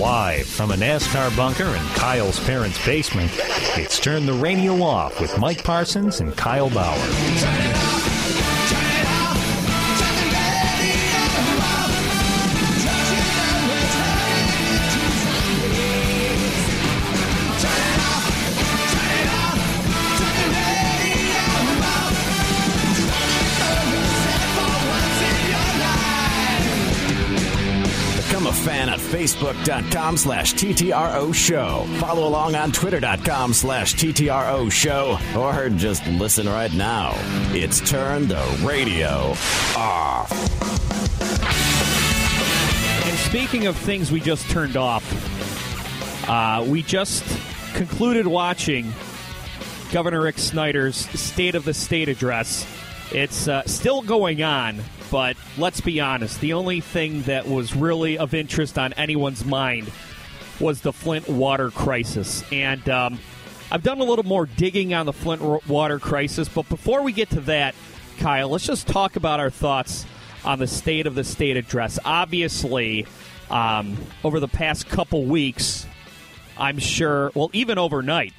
Live from a NASCAR bunker in Kyle's parents' basement, it's Turn the Radio Off with Mike Parsons and Kyle Bauer. Turn it off, turn it off, turn the radio off. Don't you know it's heading to zombies? Turn it off, turn it off, turn the radio off. Turn yourself for once in your life. Become a fan at Facebook.com/TTRO Show. Follow along on Twitter.com/TTRO Show. Or just listen right now. It's Turn the Radio Off. And speaking of things we just turned off, we just concluded watching Governor Rick Snyder's State of the State address. It's still going on, but let's be honest, the only thing that was really of interest on anyone's mind was the Flint Water Crisis. And I've done a little more digging on the Flint Water Crisis, but before we get to that, Kyle, let's just talk about our thoughts on the State of the State address. Obviously, over the past couple weeks, I'm sure, well, even overnight,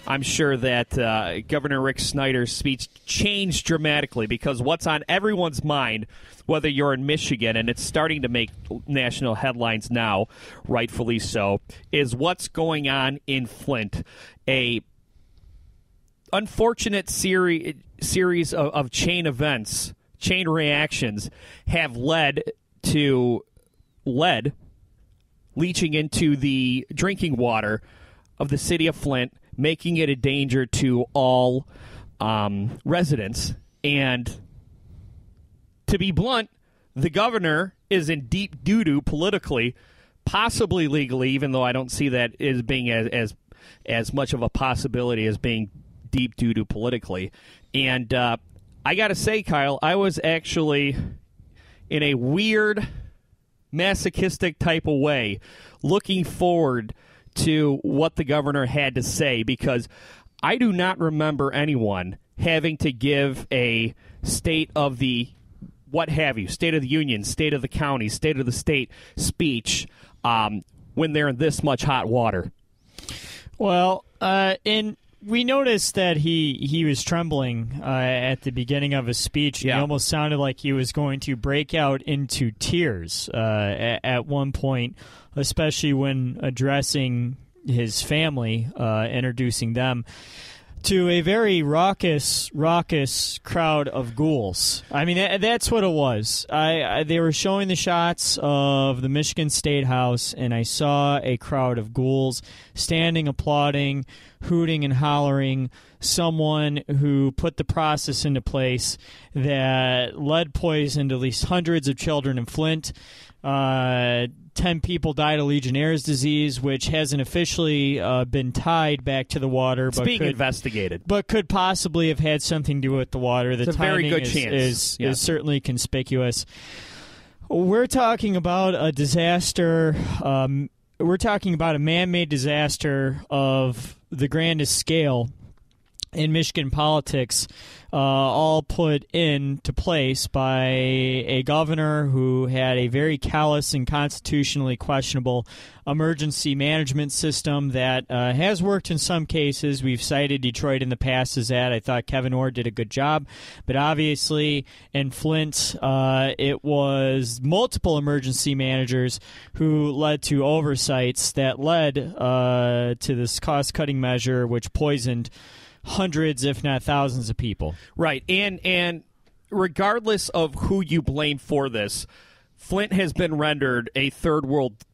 I'm sure that Governor Rick Snyder's speech changed dramatically because what's on everyone's mind, whether you're in Michigan, and it's starting to make national headlines now, rightfully so, is what's going on in Flint. A unfortunate series of chain events, chain reactions, have led to lead leaching into the drinking water of the city of Flint, making it a danger to all residents. And to be blunt, the governor is in deep doo-doo politically, possibly legally, even though I don't see that as being as much of a possibility as being deep doo-doo politically. And I got to say, Kyle, I was actually in a weird, masochistic type of way looking forward to what the governor had to say, because I do not remember anyone having to give a state of the what have you, State of the Union, State of the County, State of the State speech when they're in this much hot water. Well, and we noticed that he was trembling at the beginning of his speech. Yeah. He almost sounded like he was going to break out into tears at one point, especially when addressing his family, introducing them to a very raucous crowd of ghouls. I mean, that's what it was. They were showing the shots of the Michigan State House, and I saw a crowd of ghouls standing, applauding, hooting and hollering, someone who put the process into place that lead poisoned at least hundreds of children in Flint. 10 people died of Legionnaire's disease, which hasn't officially been tied back to the water. It's being investigated. But could possibly have had something to do with the water. The it's a very good chance. Is certainly conspicuous. We're talking about a disaster. We're talking about a man-made disaster of the grandest scale in Michigan politics, all put into place by a governor who had a very callous and constitutionally questionable emergency management system that has worked in some cases. We've cited Detroit in the past as that. I thought Kevin Orr did a good job. But obviously in Flint, it was multiple emergency managers who led to oversights that led to this cost-cutting measure, which poisoned hundreds, if not thousands, of people. Right, and regardless of who you blame for this, Flint has been rendered a third world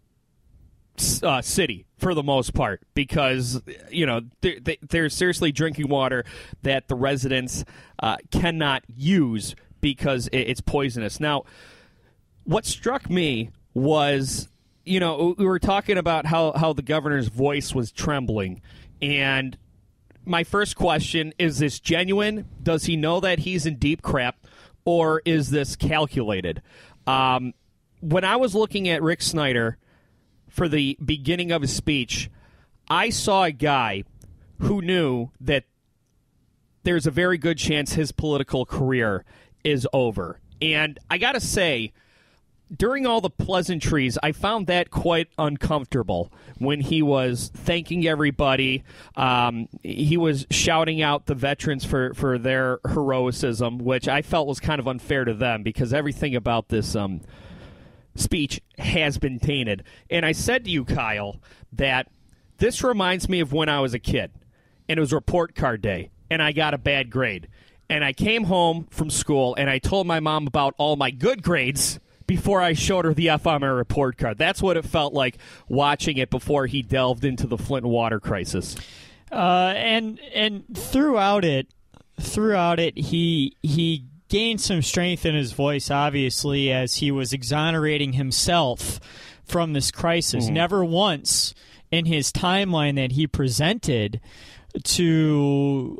city for the most part because, you know, there's seriously drinking water that the residents cannot use because it's poisonous. Now, what struck me was, you know, we were talking about how the governor's voice was trembling, and my first question, is this genuine? Does he know that he's in deep crap, or is this calculated? When I was looking at Rick Snyder for the beginning of his speech, I saw a guy who knew that there's a very good chance his political career is over. And I got to say, during all the pleasantries, I found that quite uncomfortable when he was thanking everybody. He was shouting out the veterans for their heroicism, which I felt was kind of unfair to them because everything about this speech has been tainted. And I said to you, Kyle, that this reminds me of when I was a kid, and it was report card day, and I got a bad grade. And I came home from school, and I told my mom about all my good grades before I showed her the F on my report card. That's what it felt like watching it before he delved into the Flint Water Crisis. And throughout it, he gained some strength in his voice, obviously, as he was exonerating himself from this crisis. Mm-hmm. Never once in his timeline that he presented to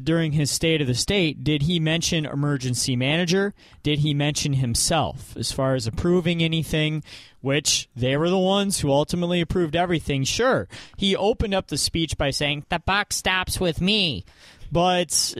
during his State of the State did he mention emergency manager, did he mention himself as far as approving anything, which they were the ones who ultimately approved everything. Sure, he opened up the speech by saying the buck stops with me, but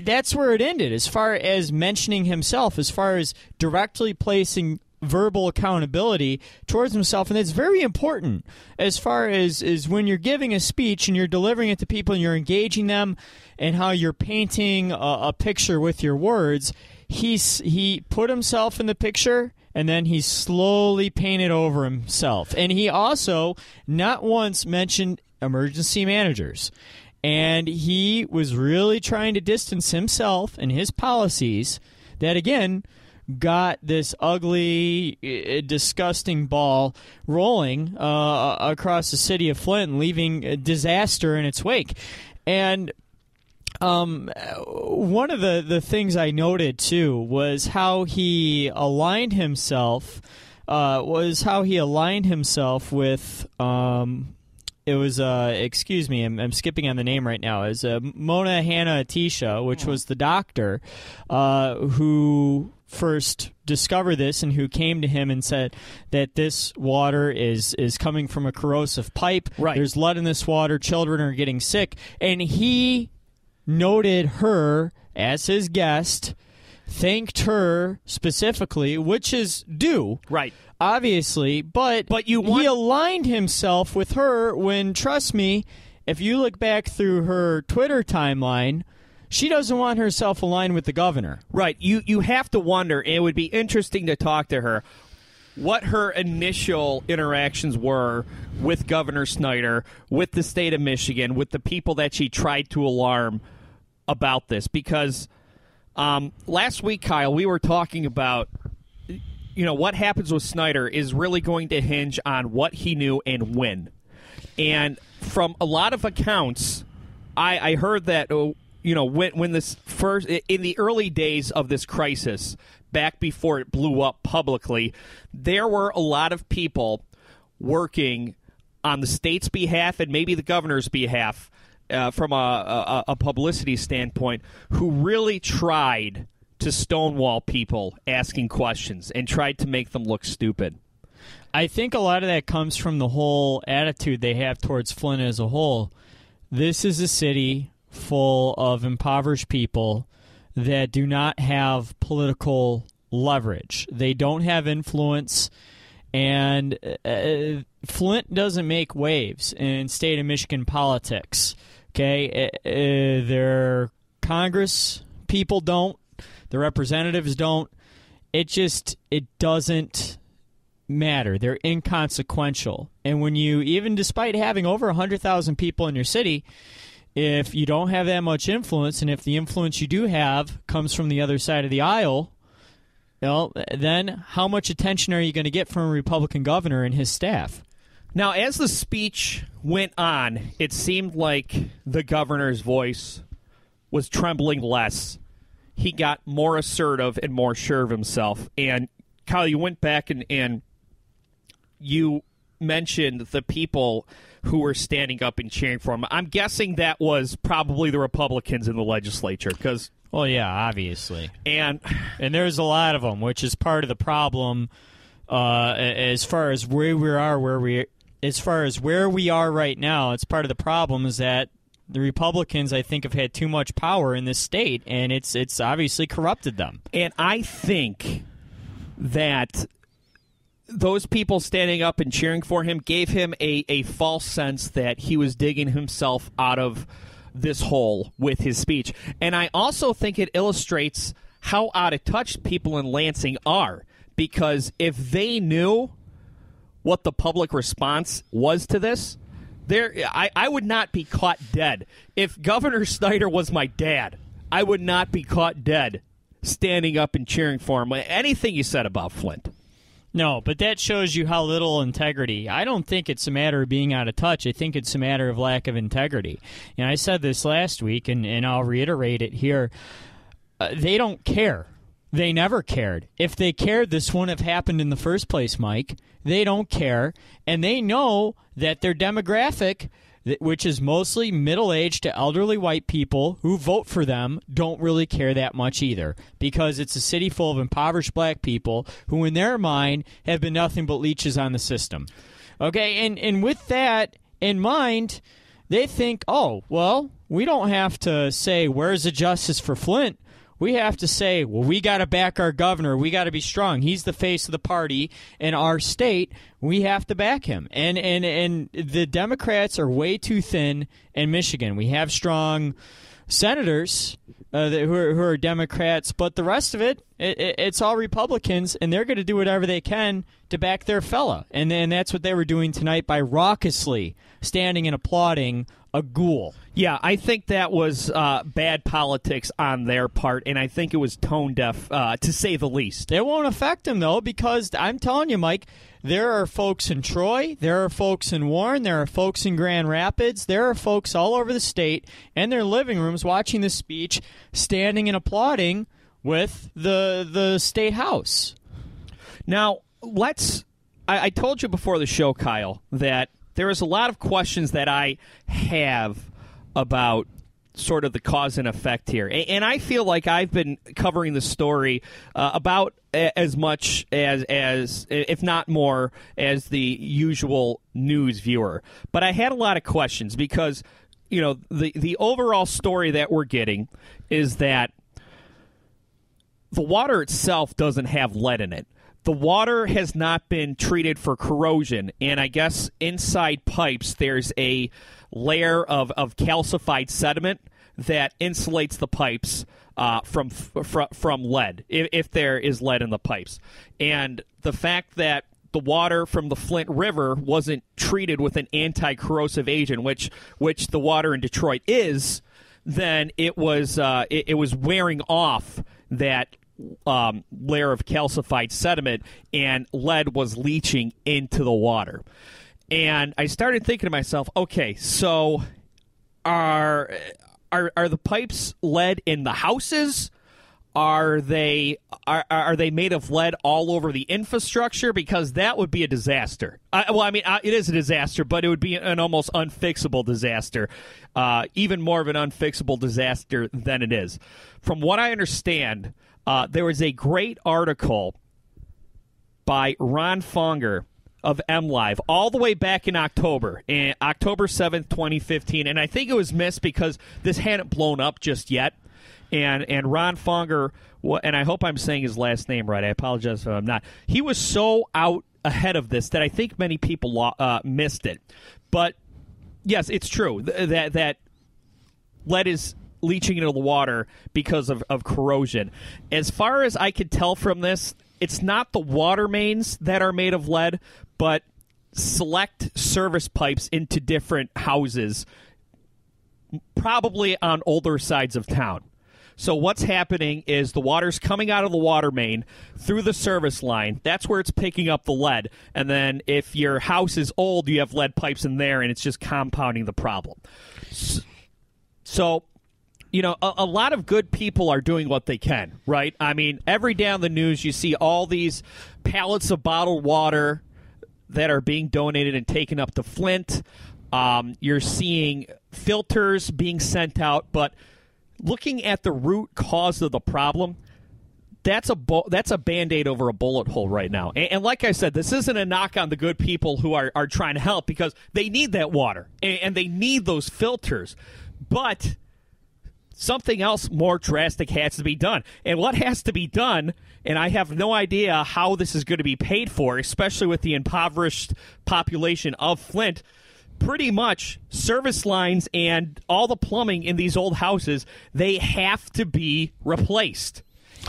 that's where it ended as far as mentioning himself, as far as directly placing verbal accountability towards himself. And that's very important as far as when you're giving a speech and you're delivering it to people and you're engaging them and how you're painting a picture with your words. He put himself in the picture and then he slowly painted over himself. And he also not once mentioned emergency managers. And he was really trying to distance himself and his policies that, again, got this ugly, disgusting ball rolling across the city of Flint, leaving a disaster in its wake. And one of the things I noted, too, was how he aligned himself with... It was, excuse me, I'm skipping on the name right now. It was Mona Hanna-Attisha, which was the doctor who first discovered this and who came to him and said that this water is coming from a corrosive pipe. Right. There's lead in this water. Children are getting sick. And he noted her as his guest, thanked her specifically, which is due. Right. Obviously, but he aligned himself with her when, trust me, if you look back through her Twitter timeline, she doesn't want herself aligned with the governor. Right. You have to wonder, and it would be interesting to talk to her, what her initial interactions were with Governor Snyder, with the state of Michigan, with the people that she tried to alarm about this. Because last week, Kyle, we were talking about... what happens with Snyder is really going to hinge on what he knew and when. And from a lot of accounts, I heard that, when this first, in the early days of this crisis, back before it blew up publicly, there were a lot of people working on the state's behalf and maybe the governor's behalf from a publicity standpoint who really tried to stonewall people asking questions and tried to make them look stupid. I think a lot of that comes from the whole attitude they have towards Flint as a whole. This is a city full of impoverished people that do not have political leverage. They don't have influence, and Flint doesn't make waves in state of Michigan politics. Okay, their Congress people don't. The representatives don't. It doesn't matter. They're inconsequential. And when you, even despite having over 100,000 people in your city, if you don't have that much influence, and if the influence you do have comes from the other side of the aisle, then how much attention are you going to get from a Republican governor and his staff? Now, as the speech went on, it seemed like the governor's voice was trembling less. He got more assertive and more sure of himself. And, Kyle, you went back and you mentioned the people who were standing up and cheering for him. I'm guessing that was probably the Republicans in the legislature. Well, yeah, obviously. And there's a lot of them, which is part of the problem as far as where we are right now. It's part of the problem is that the Republicans, I think, have had too much power in this state, and it's obviously corrupted them. And I think that those people standing up and cheering for him gave him a false sense that he was digging himself out of this hole with his speech. And I also think it illustrates how out of touch people in Lansing are, because if they knew what the public response was to this, I would not be caught dead. If Governor Snyder was my dad, I would not be caught dead standing up and cheering for him. Anything you said about Flint. No, but that shows you how little integrity. I don't think it's a matter of being out of touch. I think it's a matter of lack of integrity. And I said this last week, and I'll reiterate it here. They don't care. They never cared. If they cared, this wouldn't have happened in the first place, Mike. They don't care, and they know that their demographic, which is mostly middle-aged to elderly white people who vote for them, don't really care that much either, because it's a city full of impoverished black people who, in their mind, have been nothing but leeches on the system. Okay, and with that in mind, they think, oh, well, we don't have to say, where's the justice for Flint? We have to say, well, we got to back our governor. We got to be strong. He's the face of the party in our state. We have to back him. And the Democrats are way too thin in Michigan. We have strong senators who are Democrats, but the rest of it's all Republicans, and they're going to do whatever they can to back their fella. And that's what they were doing tonight by raucously standing and applauding a ghoul. Yeah, I think that was bad politics on their part, and I think it was tone deaf, to say the least. It won't affect him, though, because I'm telling you, Mike, there are folks in Troy, there are folks in Warren, there are folks in Grand Rapids, there are folks all over the state in their living rooms watching this speech, standing and applauding with the state house. Now, I told you before the show, Kyle, that there is a lot of questions that I have about sort of the cause and effect here. And I feel like I've been covering the story about as much as, if not more, as the usual news viewer. But I had a lot of questions because, you know, the overall story that we're getting is that the water itself doesn't have lead in it. The water has not been treated for corrosion, and I guess inside pipes there's a layer of calcified sediment that insulates the pipes from lead, if there is lead in the pipes. And the fact that the water from the Flint River wasn't treated with an anti-corrosive agent, which the water in Detroit is, then it was wearing off that layer of calcified sediment, and lead was leaching into the water. And I started thinking to myself, okay, so are the pipes lead in the houses? Are they made of lead all over the infrastructure? Because that would be a disaster. It is a disaster, but it would be an almost unfixable disaster, even more of an unfixable disaster than it is. From what I understand, there was a great article by Ron Fonger of MLive all the way back in October 7th, 2015, and I think it was missed because this hadn't blown up just yet. And Ron Fonger, and I hope I'm saying his last name right. I apologize if I'm not. He was so out ahead of this that I think many people missed it. But yes, it's true that lead is leaching into the water because of corrosion. As far as I could tell from this, it's not the water mains that are made of lead, but select service pipes into different houses, probably on older sides of town. So what's happening is the water's coming out of the water main through the service line. That's where it's picking up the lead. And then if your house is old, you have lead pipes in there, and it's just compounding the problem. So, you know, a lot of good people are doing what they can, right? I mean, every day on the news you see all these pallets of bottled water that are being donated and taken up to Flint. You're seeing filters being sent out, but looking at the root cause of the problem, that's a Band-Aid over a bullet hole right now. And like I said, this isn't a knock on the good people who are trying to help, because they need that water and they need those filters. But something else more drastic has to be done. And what has to be done, and I have no idea how this is going to be paid for, especially with the impoverished population of Flint, pretty much service lines and all the plumbing in these old houses, they have to be replaced.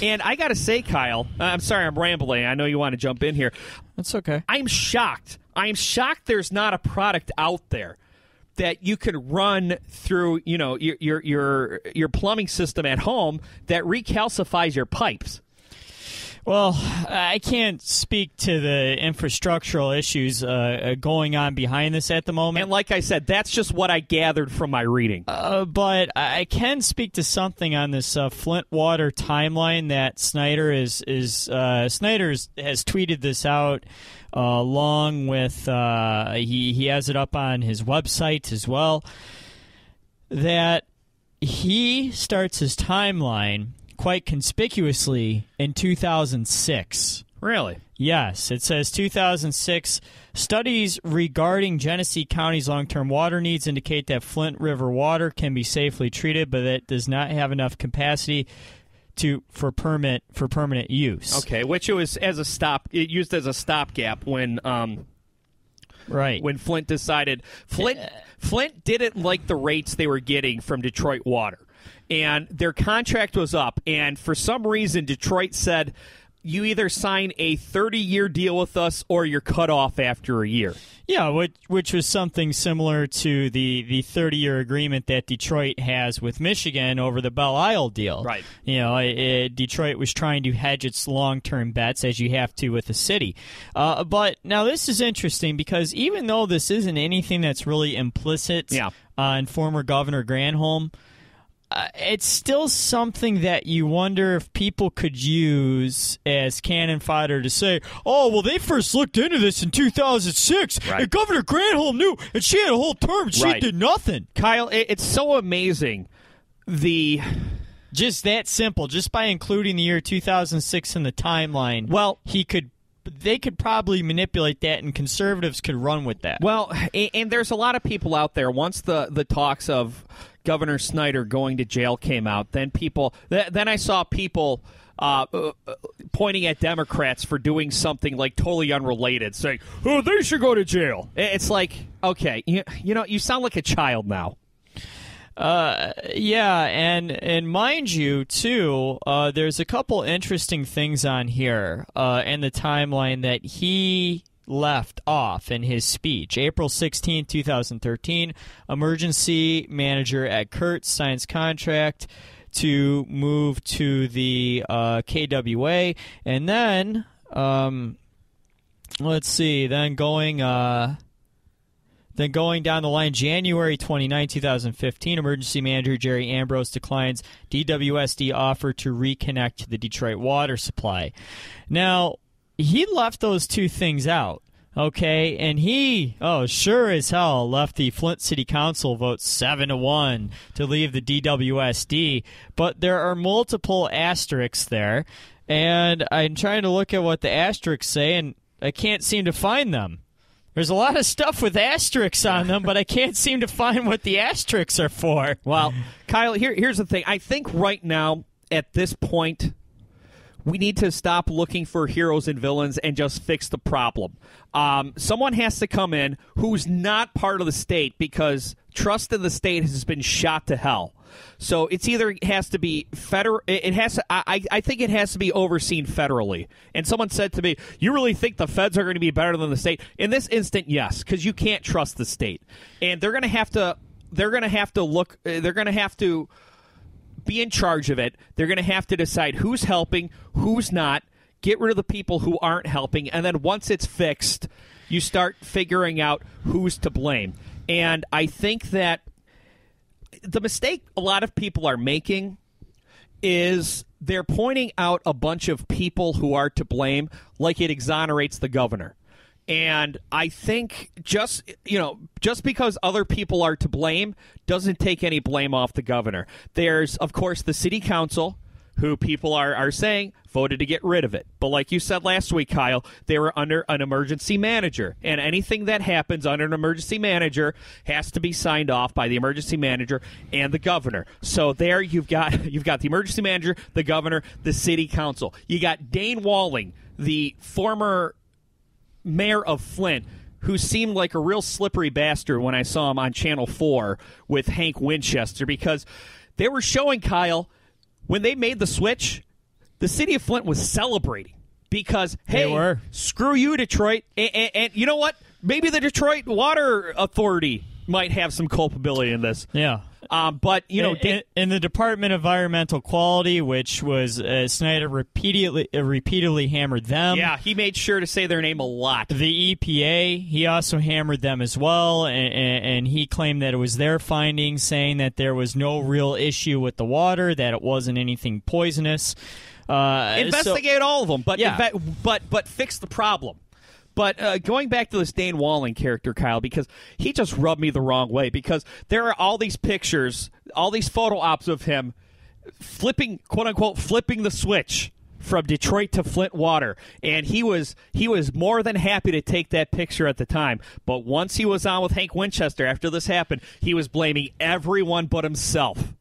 And I got to say, Kyle, I'm sorry I'm rambling. I know you want to jump in here. That's okay. I'm shocked. I'm shocked there's not a product out there that you can run through, your plumbing system at home that recalcifies your pipes. Well, I can't speak to the infrastructural issues going on behind this at the moment. And like I said, that's just what I gathered from my reading. But I can speak to something on this Flint Water timeline that Snyder has tweeted this out along with he has it up on his website as well, that he starts his timeline quite conspicuously in 2006. Really? Yes. It says 2006, studies regarding Genesee County's long-term water needs indicate that Flint River water can be safely treated, but it does not have enough capacity for permanent use. Okay, which it was used as a stopgap when right. When Flint decided Flint didn't like the rates they were getting from Detroit Water. And their contract was up, and for some reason, Detroit said, you either sign a 30-year deal with us or you're cut off after a year. Yeah, which was something similar to the 30-year agreement that Detroit has with Michigan over the Belle Isle deal. Right. Detroit was trying to hedge its long-term bets, as you have to with a city. But now this is interesting because even though this isn't anything that's really implicit on former Governor Granholm, it's still something that you wonder if people could use as cannon fodder to say, oh, well, they first looked into this in 2006, right. and Governor Granholm knew, and she had a whole term, she did nothing. Kyle, it's so amazing. Just that simple, just by including the year 2006 in the timeline, well, they could probably manipulate that, and conservatives could run with that. Well, and there's a lot of people out there, once the talks of Governor Snyder going to jail came out, then I saw people pointing at Democrats for doing something like totally unrelated, saying, oh, they should go to jail. It's like, okay, you sound like a child now. Yeah, and mind you, too, there's a couple interesting things on here in the timeline that he left off in his speech. April 16, 2013, emergency manager at Kurtz signs contract to move to the KWA, and then let's see, then going down the line, January 29, 2015, emergency manager Jerry Ambrose declines DWSD offer to reconnect to the Detroit water supply. Now, he left those two things out, okay? And he, sure as hell, left the Flint City Council vote 7-1 to leave the DWSD. But there are multiple asterisks there, and I'm trying to look at what the asterisks say, and I can't seem to find them. There's a lot of stuff with asterisks on them, but I can't seem to find what the asterisks are for. Well, Kyle, here's the thing. I think right now, at this point, we need to stop looking for heroes and villains and just fix the problem. Someone has to come in who's not part of the state, because trust in the state has been shot to hell. So it's either has to be federal. It has to. I think it has to be overseen federally. And someone said to me, "You really think the feds are going to be better than the state?" In this instant, yes, because you can't trust the state, and they're going to have to. They're going to have to look. They're going to have to be in charge of it. They're going to have to decide who's helping, who's not, get rid of the people who aren't helping, and then once it's fixed, you start figuring out who's to blame. And I think that the mistake a lot of people are making is they're pointing out a bunch of people who are to blame like it exonerates the governor. And I think just because other people are to blame doesn't take any blame off the governor. There's, of course, the city council, who people are saying voted to get rid of it. But like you said last week, Kyle, they were under an emergency manager. And anything that happens under an emergency manager has to be signed off by the emergency manager and the governor. So there you've got the emergency manager, the governor, the city council. You got Dane Walling, the former mayor of Flint, who seemed like a real slippery bastard when I saw him on Channel 4 with Hank Winchester, because they were showing, Kyle, when they made the switch, the city of Flint was celebrating because, hey, screw you, Detroit. And you know what? Maybe the Detroit Water Authority might have some culpability in this. Yeah. But, you know, in the Department of Environmental Quality, which was Snyder repeatedly hammered them. Yeah, he made sure to say their name a lot. The EPA, he also hammered them as well, and he claimed that it was their findings, saying that there was no real issue with the water, that it wasn't anything poisonous. Investigate all of them, but yeah. but fix the problem. But going back to this Dane Walling character, Kyle, because he just rubbed me the wrong way, because there are all these pictures, all these photo ops of him flipping, quote-unquote, flipping the switch from Detroit to Flint Water. And he was more than happy to take that picture at the time. But once he was on with Hank Winchester after this happened, he was blaming everyone but himself.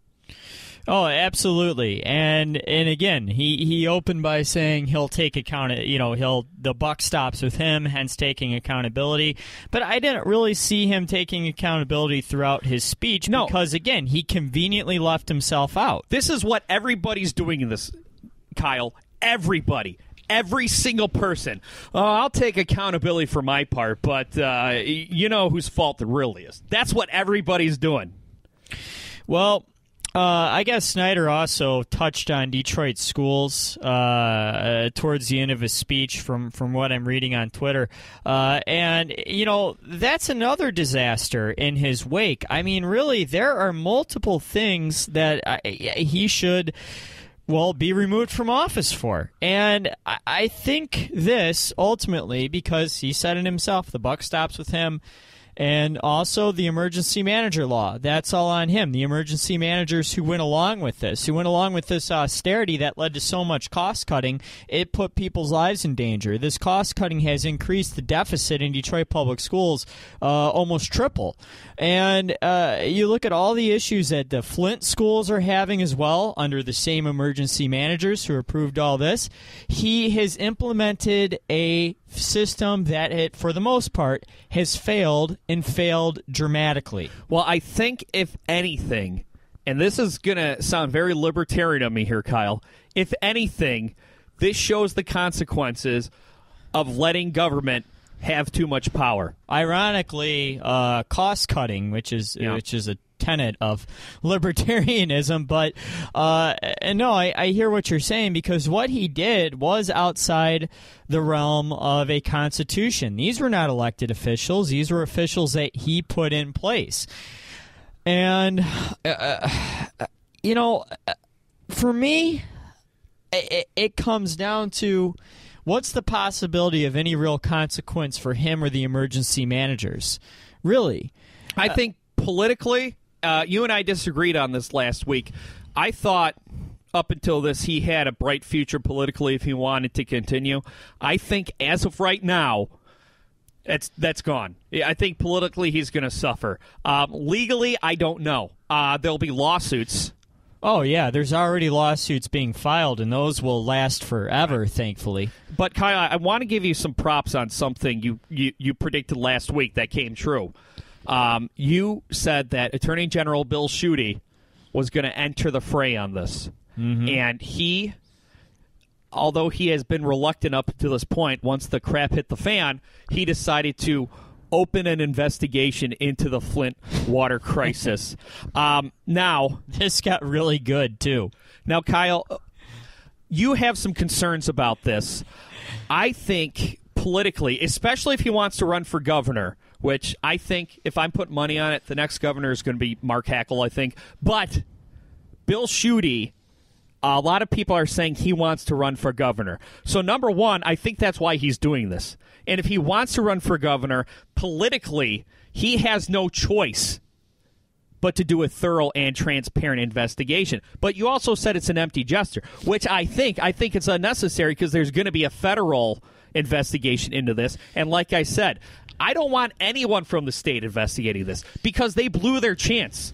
Oh, absolutely. And again, he opened by saying he'll take the buck stops with him, hence taking accountability. But I didn't really see him taking accountability throughout his speech because, again, he conveniently left himself out. This is what everybody's doing in this, Kyle. Everybody. Every single person. I'll take accountability for my part, but you know whose fault it really is. That's what everybody's doing. Well, I guess Snyder also touched on Detroit schools towards the end of his speech from what I'm reading on Twitter. And, you know, that's another disaster in his wake. I mean, really, there are multiple things that he should, be removed from office for. And I think this, ultimately, because he said it himself, the buck stops with him. And also the emergency manager law. That's all on him. The emergency managers who went along with this, austerity that led to so much cost-cutting, it put people's lives in danger. This cost-cutting has increased the deficit in Detroit public schools almost triple. And you look at all the issues that the Flint schools are having as well under the same emergency managers who approved all this. He has implemented a system that, for the most part, has failed and failed dramatically. Well, I think, if anything, and this is going to sound very libertarian of me here, Kyle, if anything, this shows the consequences of letting government have too much power. Ironically, cost-cutting, which is a tenet of libertarianism, but no, I hear what you're saying, because what he did was outside the realm of a constitution. These were not elected officials. These were officials that he put in place. And, for me, it comes down to what's the possibility of any real consequence for him or the emergency managers? Really? I think politically, you and I disagreed on this last week. I thought up until this he had a bright future politically if he wanted to continue. I think as of right now, that's gone. I think politically he's going to suffer. Legally, I don't know. There'll be lawsuits. Oh, yeah, there's already lawsuits being filed, and those will last forever, thankfully. But, Kyle, I want to give you some props on something you predicted last week that came true. You said that Attorney General Bill Schuette was going to enter the fray on this. Mm-hmm. And he, although he has been reluctant up to this point, once the crap hit the fan, he decided to open an investigation into the Flint Water Crisis. Now, this got really good, too. Now, Kyle, you have some concerns about this. I think politically, especially if he wants to run for governor, which I think, if I'm putting money on it, the next governor is going to be Mark Hackle, I think. But Bill Schuette, a lot of people are saying he wants to run for governor. So, number one, I think that's why he's doing this. And if he wants to run for governor, politically, he has no choice but to do a thorough and transparent investigation. But you also said it's an empty gesture, which I think it's unnecessary because there's going to be a federal investigation into this. And like I said, I don't want anyone from the state investigating this because they blew their chance.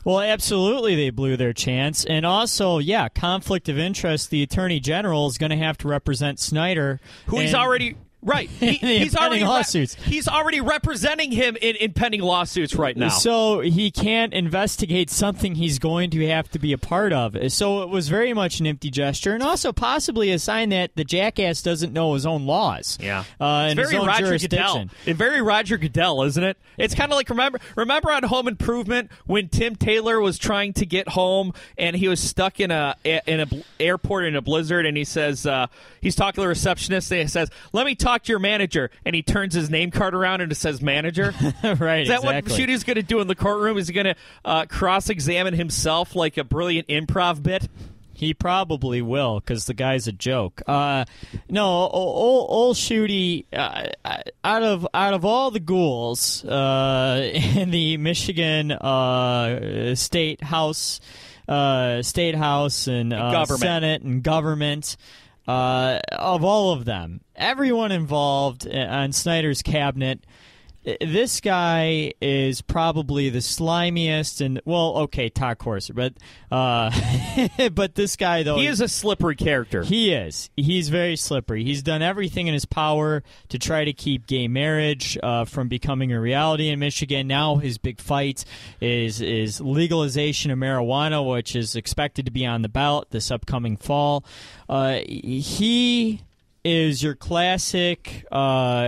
Well, absolutely, they blew their chance. And also, yeah, conflict of interest. The Attorney General is going to have to represent Snyder. Who he's already... Right. He's already lawsuits. He's already representing him in pending lawsuits right now. So he can't investigate something he's going to have to be a part of. So it was very much an empty gesture, and also possibly a sign that the jackass doesn't know his own laws. Yeah. And it's very his own Roger jurisdiction. Goodell. It's very Roger Goodell, isn't it? It's kind of like remember on Home Improvement when Tim Taylor was trying to get home and he was stuck in a airport in a blizzard, and he says he's talking to the receptionist and he says, "Let me talk to your manager," and he turns his name card around and it says manager. Right. Is that what Shooty's going to do in the courtroom? Is he going to cross-examine himself like a brilliant improv bit? He probably will, because the guy's a joke. No, old Shooty, out of all the ghouls in the Michigan State House and Senate and government, of all of them, everyone involved on Snyder's cabinet, this guy is probably the slimiest, and Todd Corser, but but this guy though, he is a slippery character. He is. He's very slippery. He's done everything in his power to try to keep gay marriage from becoming a reality in Michigan. Now his big fight is legalization of marijuana, which is expected to be on the ballot this upcoming fall. He is your classic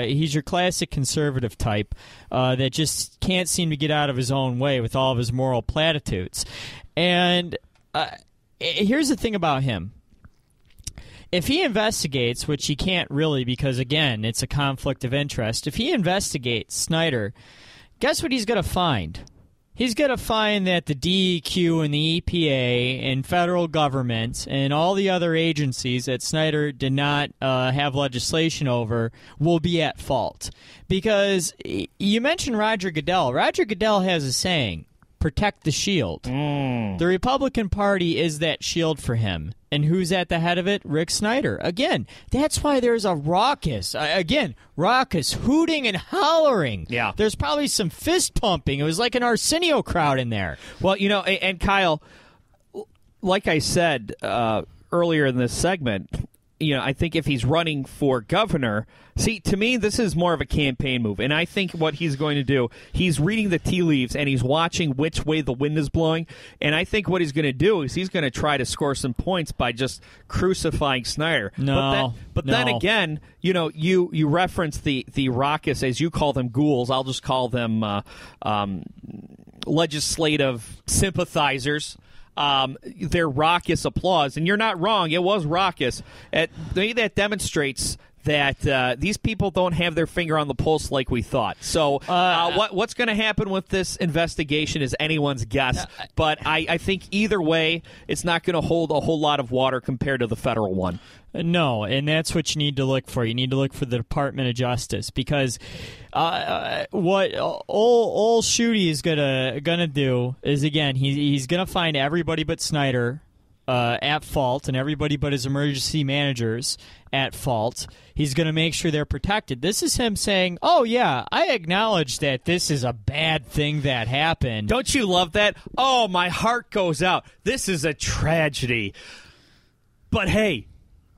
he's your classic conservative type that just can't seem to get out of his own way with all of his moral platitudes. And here's the thing about him. If he investigates, which he can't really because, again, it's a conflict of interest, if he investigates Snyder, guess what he's going to find? He's going to find that the DEQ and the EPA and federal government and all the other agencies that Snyder did not have legislation over will be at fault. Because you mentioned Roger Goodell. Roger Goodell has a saying, protect the shield. The Republican Party is that shield for him. And who's at the head of it? Rick Snyder. Again, that's why there's a raucous hooting and hollering. Yeah. There's probably some fist pumping. It was like an Arsenio crowd in there. Well, and Kyle, like I said earlier in this segment, I think if he's running for governor, to me, this is more of a campaign move. And I think what he's going to do, he's reading the tea leaves and he's watching which way the wind is blowing. And I think what he's going to do is he's going to try to score some points by just crucifying Snyder. But then again, you reference the raucous, as you call them, ghouls. I'll just call them legislative sympathizers. Their raucous applause, and you're not wrong. It was raucous. Maybe that demonstrates that these people don't have their finger on the pulse like we thought. So what's going to happen with this investigation is anyone's guess. But I think either way, it's not going to hold a whole lot of water compared to the federal one. No, and that's what you need to look for. You need to look for the Department of Justice, because what old Shooty is gonna do is, again, he's gonna find everybody but Snyder at fault and everybody but his emergency managers at fault. He's going to make sure they're protected. This is him saying, oh, yeah, I acknowledge that this is a bad thing that happened. Don't you love that? Oh, my heart goes out. This is a tragedy. But, hey,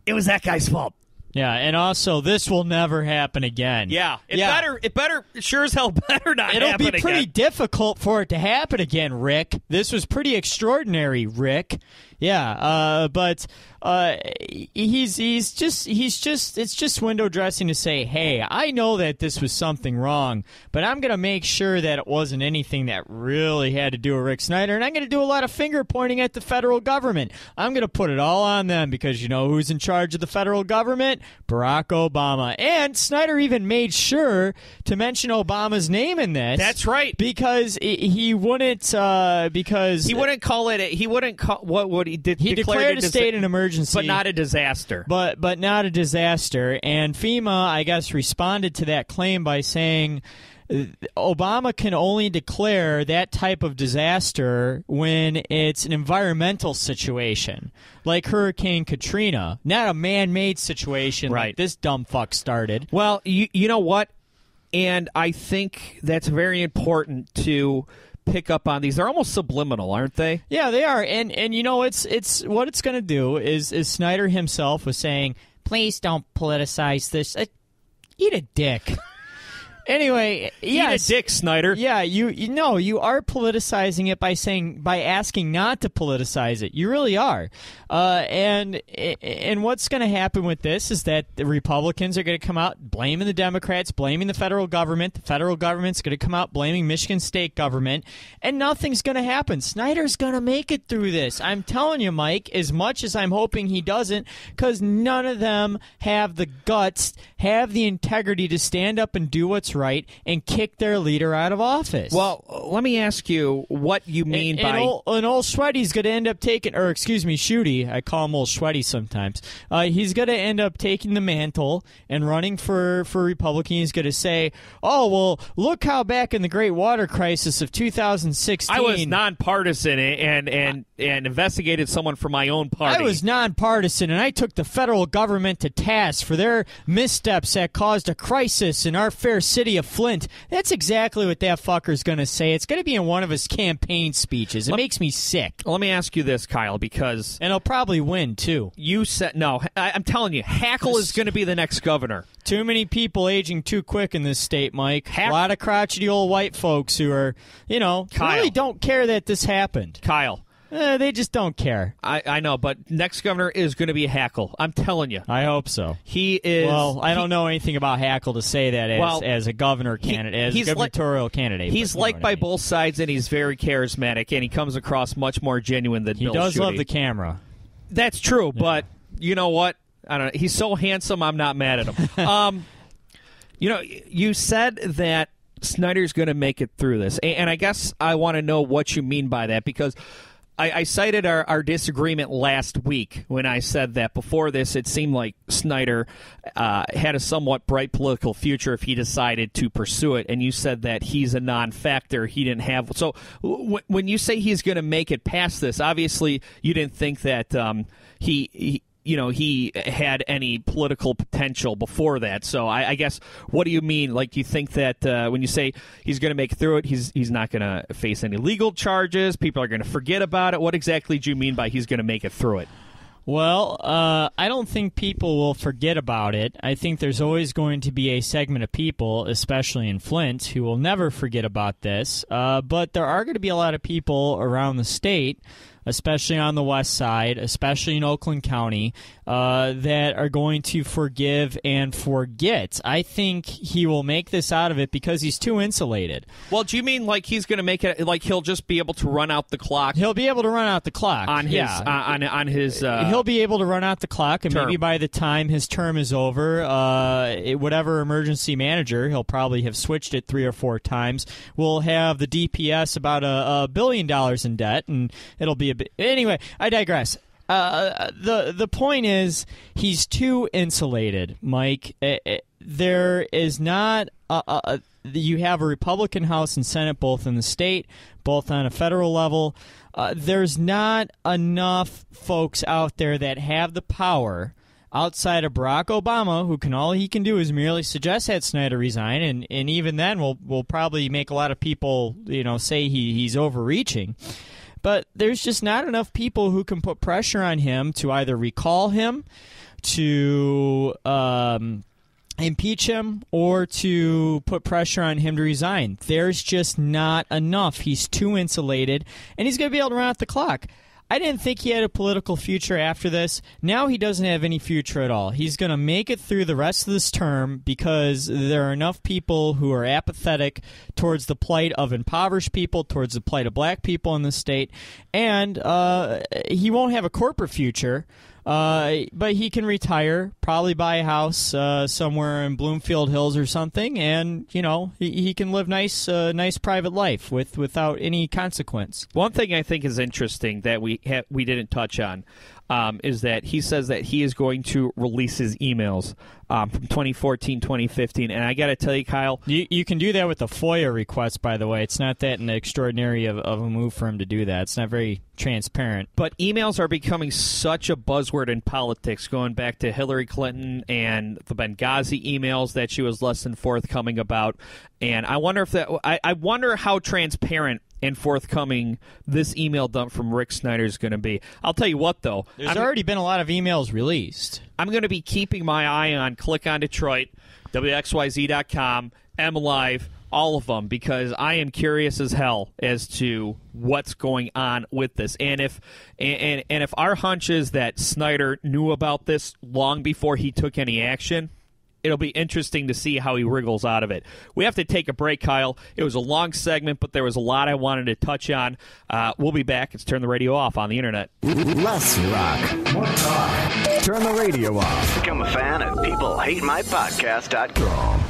it was that guy's fault. Yeah, and also, this will never happen again. Yeah, it better, sure as hell better not happen again. It'll be pretty difficult for it to happen again, Rick. This was pretty extraordinary, Rick. Yeah, but it's just window dressing to say, hey, I know that this was something wrong, but I'm going to make sure that it wasn't anything that really had to do with Rick Snyder, and I'm going to do a lot of finger pointing at the federal government. I'm going to put it all on them, because you know who's in charge of the federal government? Barack Obama. And Snyder even made sure to mention Obama's name in this. That's right. Because he wouldn't call it what he did. He declared a state an emergency, but not a disaster. But not a disaster. And FEMA, I guess, responded to that claim by saying, Obama can only declare that type of disaster when it's an environmental situation, like Hurricane Katrina, not a man-made situation like this dumb fuck started. Well, you know what? And I think that's very important to pick up on these. They're almost subliminal, aren't they? Yeah, they are. And you know, it's what it's going to do is Snyder himself was saying, please don't politicize this. Eat a dick. Anyway, yes. Eat a dick, Snyder. Yeah, you are politicizing it by asking not to politicize it. You really are. And what's going to happen with this is that the Republicans are going to come out blaming the Democrats, blaming the federal government. The federal government's going to come out blaming Michigan state government, and nothing's going to happen. Snyder's going to make it through this. I'm telling you, Mike, as much as I'm hoping he doesn't, because none of them have the guts, have the integrity to stand up and do what's right and kick their leader out of office. Well, let me ask you what you mean by... And old Sweaty's going to end up taking... Or, excuse me, Shooty. I call him old Sweaty sometimes. He's going to end up taking the mantle and running for Republican. He's going to say, oh, well, look how back in the Great Water Crisis of 2016... I was nonpartisan and investigated someone from my own party. I was nonpartisan, and I took the federal government to task for their missteps that caused a crisis in our fair city of Flint. That's exactly what that fucker's going to say. It's going to be in one of his campaign speeches. It makes me sick. Let me ask you this, Kyle, because... And he'll probably win, too. You said... No, I'm telling you, Hackle is going to be the next governor. Too many people aging too quick in this state, Mike. A lot of crotchety old white folks who are, really don't care that this happened. Kyle. They just don't care. I know, but next governor is going to be Hackle. I'm telling you. I hope so. He is... Well, I don't know anything about Hackle to say that as a governor candidate, as a gubernatorial candidate. He's liked by both sides, and he's very charismatic, and he comes across much more genuine than Bill Schuette. He does love the camera. That's true, but you know what? I don't know. He's so handsome, I'm not mad at him. You said that Snyder's going to make it through this, and I guess I want to know what you mean by that, because I cited our disagreement last week when I said that before this it seemed like Snyder had a somewhat bright political future if he decided to pursue it, and you said that he's a non-factor. He didn't have... So when you say he's going to make it past this, obviously you didn't think that he had any political potential before that. So I guess, what do you mean? Like, do you think that when you say he's going to make it through it, he's not going to face any legal charges? People are going to forget about it? What exactly do you mean by he's going to make it through it? Well, I don't think people will forget about it. I think there's always going to be a segment of people, especially in Flint, who will never forget about this. But there are going to be a lot of people around the state, especially on the west side, especially in Oakland County, that are going to forgive and forget. I think he will make this out of it because he's too insulated. Well, do you mean like he's going to make it, like he'll just be able to run out the clock? He'll be able to run out the clock. On his, on his he'll be able to run out the clock, and term. Maybe by the time his term is over, whatever emergency manager, he'll probably have switched it 3 or 4 times, will have the DPS about $1 billion in debt, and it'll be a bit... Anyway, I digress. The point is, he's too insulated, Mike. There is not... you have a Republican House and Senate both in the state, both on a federal level. There's not enough folks out there that have the power outside of Barack Obama, who all he can do is merely suggest that Snyder resign, and even then will probably make a lot of people say he's overreaching. But there's just not enough people who can put pressure on him to either recall him, to impeach him, or to put pressure on him to resign. There's just not enough. He's too insulated, and he's going to be able to run out the clock. I didn't think he had a political future after this. Now he doesn't have any future at all. He's going to make it through the rest of this term because there are enough people who are apathetic towards the plight of impoverished people, towards the plight of black people in the state, and he won't have a corporate future. But he can retire, probably buy a house somewhere in Bloomfield Hills or something, and he can live nice private life without any consequence. One thing I think is interesting that we didn't touch on. is that he says that he is going to release his emails from 2014, 2015. And I got to tell you, Kyle. You can do that with a FOIA request, by the way. It's not that an extraordinary of a move for him to do that. It's not very transparent. But emails are becoming such a buzzword in politics, going back to Hillary Clinton and the Benghazi emails that she was less than forthcoming about. And I wonder if that. I wonder how transparent and forthcoming this email dump from Rick Snyder is going to be. I'll tell you what, though. There's already been a lot of emails released. I'm going to be keeping my eye on Click on Detroit, WXYZ.com, MLive, all of them, because I am curious as hell as to what's going on with this. And if our hunch is that Snyder knew about this long before he took any action, it'll be interesting to see how he wriggles out of it. We have to take a break, Kyle. It was a long segment, but there was a lot I wanted to touch on. We'll be back. It's Turn the Radio Off on the Internet. Less rock, more talk. Turn the radio off. Become a fan at peoplehatemypodcast.com.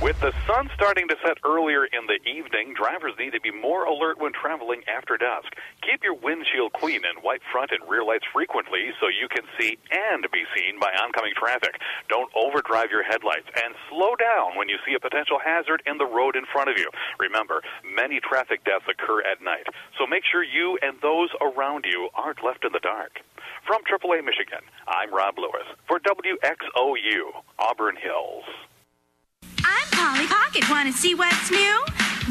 With the sun starting to set earlier in the evening, drivers need to be more alert when traveling after dusk. Keep your windshield clean and wipe front and rear lights frequently so you can see and be seen by oncoming traffic. Don't overdrive your headlights and slow down when you see a potential hazard in the road in front of you. Remember, many traffic deaths occur at night, so make sure you and those around you aren't left in the dark. From AAA Michigan, I'm Rob Lewis for WXOU, Auburn Hills. I'm Polly Pocket. Want to see what's new?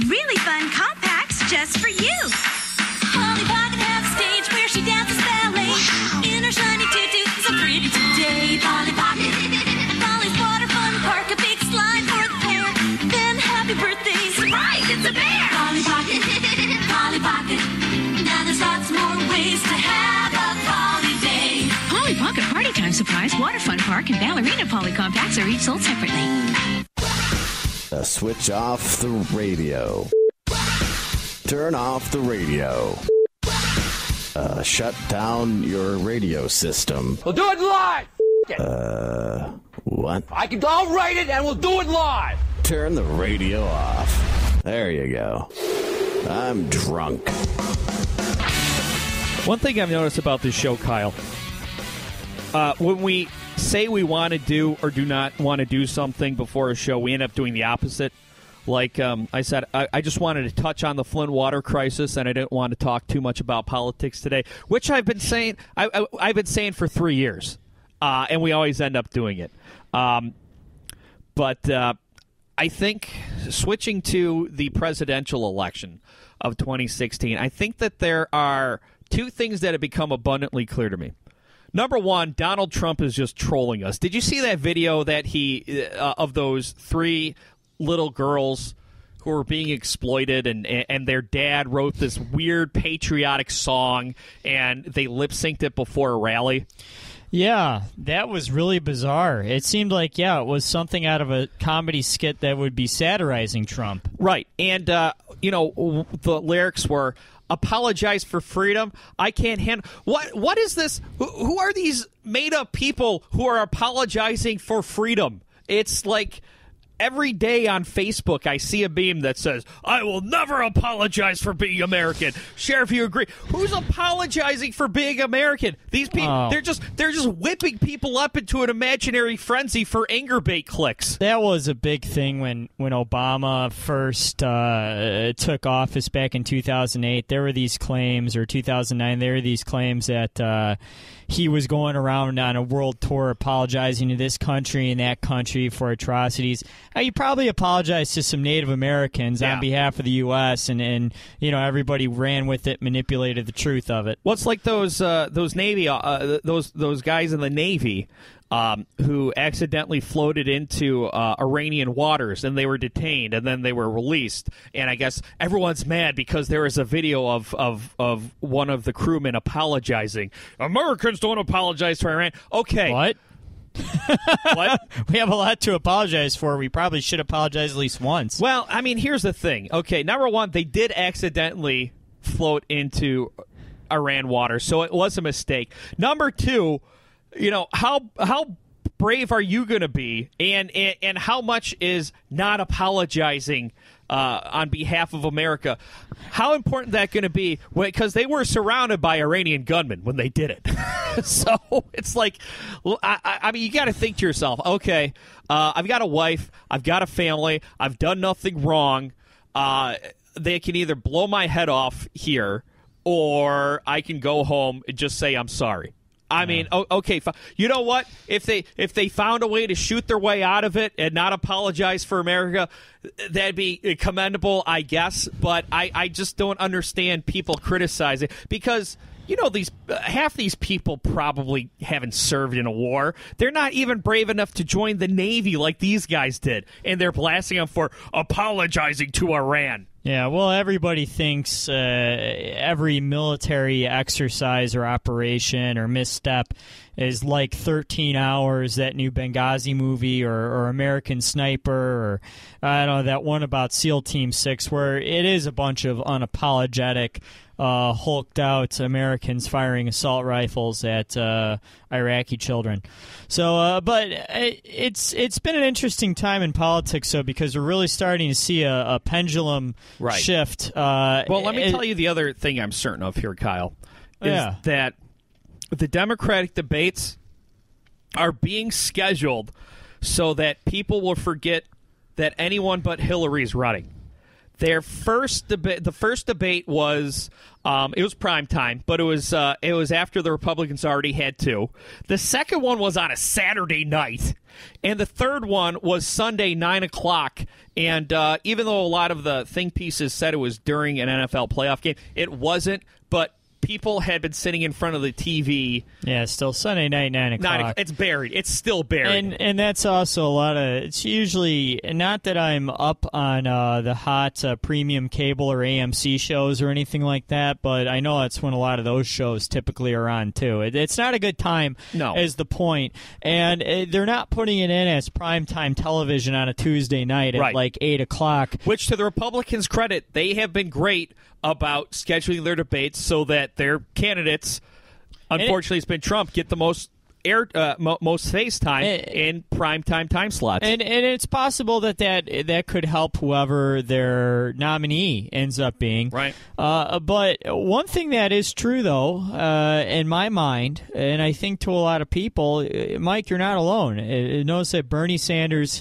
Really fun compacts just for you. Polly Pocket has a stage where she dances ballet. In her shiny tutu, so pretty today. Polly Pocket. Polly's water fun park, a big slide for the pair. Then happy birthday, surprise, it's a bear. Polly Pocket. Polly Pocket. Now there's lots more ways to have a Polly day. Polly Pocket Party Time Surprise, Water Fun Park, and Ballerina Polly Compacts are each sold separately. Switch off the radio. Turn off the radio. Shut down your radio system. We'll do it live. What? I'll write it and we'll do it live. Turn the radio off. There you go. I'm drunk. One thing I've noticed about this show, Kyle, when we say we want to do or do not want to do something before a show, we end up doing the opposite. Like I said, I just wanted to touch on the Flint Water Crisis, and I didn't want to talk too much about politics today, which I've been saying. I've been saying for 3 years, and we always end up doing it. But I think switching to the presidential election of 2016, I think that there are two things that have become abundantly clear to me. Number one, Donald Trump is just trolling us. Did you see that video that he of those 3 little girls who were being exploited, and their dad wrote this weird patriotic song, and they lip-synced it before a rally? Yeah, that was really bizarre. It seemed like, it was something out of a comedy skit that would be satirizing Trump. Right, and, the lyrics were, apologize for freedom. I can't handle... What is this? Who are these made-up people who are apologizing for freedom? It's like... Every day on Facebook, I see a meme that says, I will never apologize for being American. Share if you agree. Who's apologizing for being American? These people, they're just whipping people up into an imaginary frenzy for anger bait clicks. That was a big thing when Obama first took office back in 2008. There were these claims, or 2009, there were these claims that he was going around on a world tour apologizing to this country and that country for atrocities. He probably apologized to some Native Americans on behalf of the U.S. and everybody ran with it, manipulated the truth of it. Well, it's like those Navy those guys in the Navy who accidentally floated into Iranian waters, and they were detained, and then they were released. And I guess everyone's mad because there is a video of one of the crewmen apologizing. Americans don't apologize to Iran. Okay. What? What? We have a lot to apologize for. We probably should apologize at least once. Well, I mean, here's the thing. Okay, number one, they did accidentally float into Iran water, so it was a mistake. Number two, how brave are you going to be, and how much is not apologizing on behalf of America? How important that going to be? Because they were surrounded by Iranian gunmen when they did it. So it's like, I mean, you got to think to yourself, okay, I've got a wife, I've got a family, I've done nothing wrong. They can either blow my head off here, or I can go home and just say I'm sorry. I mean, okay, you know what? If they found a way to shoot their way out of it and not apologize for America, that'd be commendable, I guess. But I just don't understand people criticizing, because these half these people probably haven't served in a war. They're not even brave enough to join the Navy like these guys did, and they're blasting them for apologizing to Iran. Yeah, well, everybody thinks every military exercise or operation or misstep is like 13 Hours, that new Benghazi movie, or American Sniper, or I don't know, that one about SEAL Team 6, where it is a bunch of unapologetic, hulked out Americans firing assault rifles at Iraqi children. So, but it's been an interesting time in politics, though, because we're really starting to see a pendulum shift. Well, let me tell you the other thing I'm certain of here, Kyle, is that the Democratic debates are being scheduled so that people will forget that anyone but Hillary's running. Their first debate, the first debate was it was prime time, but it was after the Republicans already had two. The second one was on a Saturday night, and the third one was Sunday 9:00. And even though a lot of the think pieces said it was during an NFL playoff game, it wasn't. But people had been sitting in front of the TV. Yeah, still Sunday night, 9:00. It's buried. It's still buried. And that's also a lot of, it's usually, not that I'm up on the hot premium cable or AMC shows or anything like that, but I know that's when a lot of those shows typically are on too. It's not a good time, is the point. And they're not putting it in as primetime television on a Tuesday night at like 8:00. Which, to the Republicans' credit, they have been great about scheduling their debates so that their candidates, unfortunately it's been Trump, get the most most face time in primetime time slots. And it's possible that could help whoever their nominee ends up being. Right. But one thing that is true, though, in my mind, and I think to a lot of people, Mike, you're not alone. Notice that Bernie Sanders